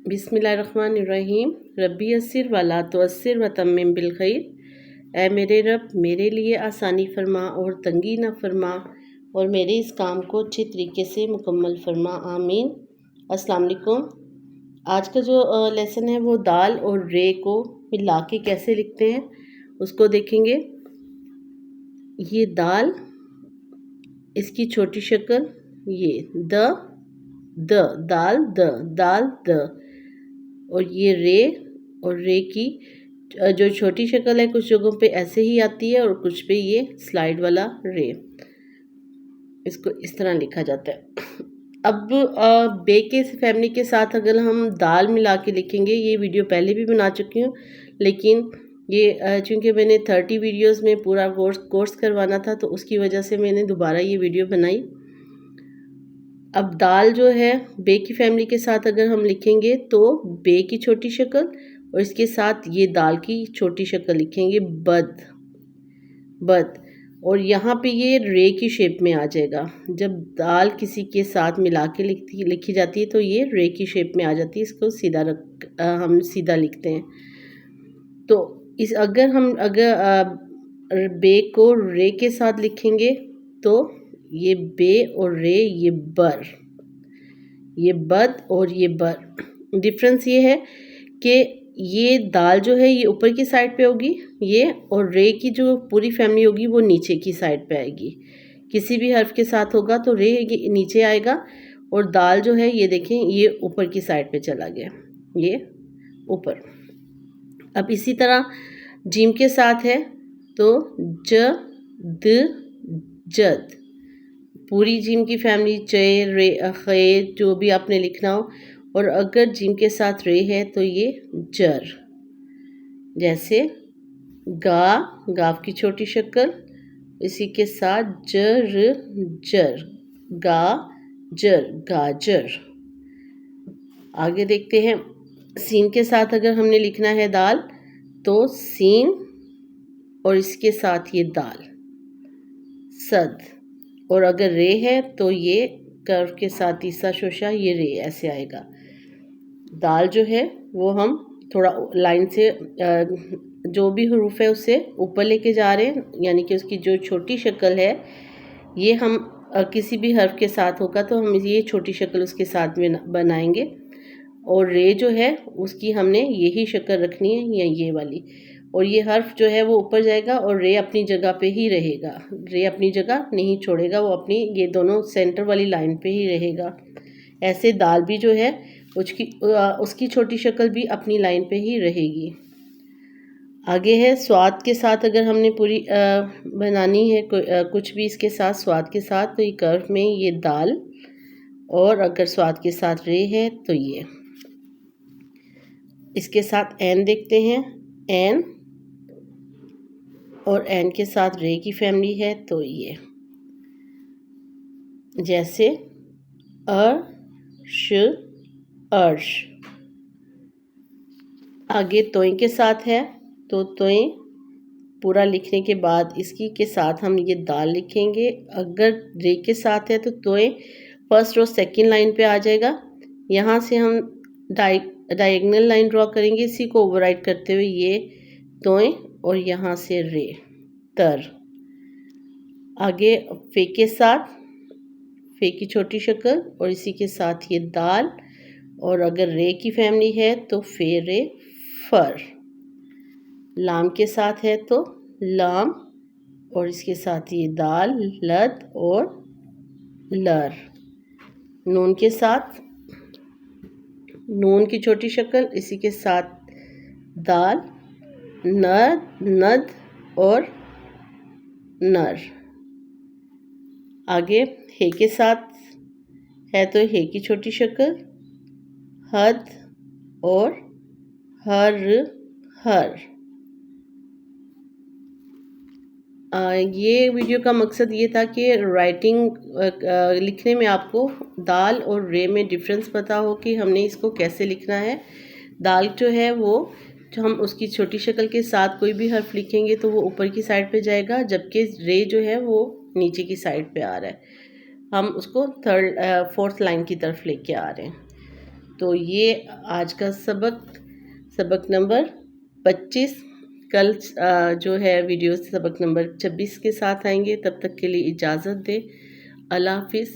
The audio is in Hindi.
बिस्मिल्लाहिर्रहमानिर्रहीम। रब्बी यस्सिर वला तुअस्सिर व तम्मिम बिल खैर। ऐ मेरे रब, मेरे लिए आसानी फरमा और तंगी न फरमा, और मेरे इस काम को अच्छे तरीके से मुकम्मल फरमा, आमीन। अस्सलाम वालेकुम। आज का जो लेसन है वो दाल और रे को मिला के कैसे लिखते हैं उसको देखेंगे। ये दाल, इसकी छोटी शक्ल ये द दाल द, और ये रे, और रे की जो छोटी शक्ल है कुछ जगहों पे ऐसे ही आती है और कुछ पे ये स्लाइड वाला रे, इसको इस तरह लिखा जाता है। अब बे के फैमिली के साथ अगर हम दाल मिला के लिखेंगे, ये वीडियो पहले भी बना चुकी हूँ, लेकिन ये चूँकि मैंने 30 वीडियोस में पूरा कोर्स करवाना था तो उसकी वजह से मैंने दोबारा ये वीडियो बनाई। अब दाल जो है बे की फैमिली के साथ अगर हम लिखेंगे तो बे की छोटी शक्ल और इसके साथ ये दाल की छोटी शक्ल लिखेंगे बद, और यहाँ पे ये रे की शेप में आ जाएगा। जब दाल किसी के साथ मिला के लिखी जाती है तो ये रे की शेप में आ जाती है, इसको हम सीधा लिखते हैं। तो अगर बे को रे के साथ लिखेंगे तो ये बे और रे, ये बद और ये बर। डिफरेंस ये है कि ये दाल जो है ये ऊपर की साइड पे होगी ये, और रे की जो पूरी फैमिली होगी वो नीचे की साइड पे आएगी। किसी भी हर्फ के साथ होगा तो रे नीचे आएगा और दाल जो है ये देखें ये ऊपर की साइड पे चला गया, ये ऊपर। अब इसी तरह जीम के साथ है तो जद, पूरी जीम की फैमिली चे रे खे जो भी आपने लिखना हो, और अगर जीम के साथ रे है तो ये जर। जैसे गाव की छोटी शक्ल, इसी के साथ जर गाजर। आगे देखते हैं, सीन के साथ अगर हमने लिखना है दाल तो सीन और इसके साथ ये दाल सद, और अगर रे है तो ये कर्व के साथ तीसरा शोशा ये रे ऐसे आएगा। दाल जो है वो हम थोड़ा लाइन से जो भी हरूफ है उससे ऊपर लेके जा रहे हैं, यानी कि उसकी जो छोटी शक्ल है ये हम किसी भी हर्फ के साथ होगा तो हम ये छोटी शक्ल उसके साथ में बनाएंगे, और रे जो है उसकी हमने यही शक्ल रखनी है या ये वाली, और ये हर्फ जो है वो ऊपर जाएगा और रे अपनी जगह पे ही रहेगा। रे अपनी जगह नहीं छोड़ेगा, वो अपनी ये दोनों सेंटर वाली लाइन पे ही रहेगा। ऐसे दाल भी जो है उसकी छोटी शक्ल भी अपनी लाइन पे ही रहेगी। आगे है स्वाद के साथ अगर हमने पूरी बनानी है कुछ भी इसके साथ स्वाद के साथ, तो ये कर्व में ये दाल, और अगर स्वाद के साथ रे है तो ये। इसके साथ एन देखते हैं, एन, और एन के साथ रे की फैमिली है तो ये। जैसे अर्श। आगे तोय के साथ है तो तोय पूरा लिखने के बाद इसकी के साथ हम ये दाल लिखेंगे। अगर रे के साथ है तो तोय फर्स्ट और सेकंड लाइन पे आ जाएगा। यहाँ से हम डायगोनल लाइन ड्रॉ करेंगे, इसी को ओवरराइट करते हुए ये तोय, और यहाँ से रे तर। आगे फे के साथ, फे की छोटी शक्ल और इसी के साथ ये दाल, और अगर रे की फैमिली है तो फे रे फर। लाम के साथ है तो लाम, और इसके साथ ये दाल लद और लर। नून के साथ, नून की छोटी शक्ल, इसी के साथ दाल नद और नर। आगे हे के साथ है तो हे की छोटी शक्ल हद और हर। ये वीडियो का मकसद ये था कि राइटिंग लिखने में आपको दाल और रे में डिफरेंस पता हो कि हमने इसको कैसे लिखना है। दाल जो है वो जो हम उसकी छोटी शक्ल के साथ कोई भी हर्फ लिखेंगे तो वो ऊपर की साइड पे जाएगा, जबकि रे जो है वो नीचे की साइड पे आ रहा है। हम उसको फोर्थ लाइन की तरफ लेके आ रहे हैं। तो ये आज का सबक नंबर 25। कल जो है वीडियो सबक नंबर 26 के साथ आएंगे। तब तक के लिए इजाज़त दें। अल्लाह हाफिज़।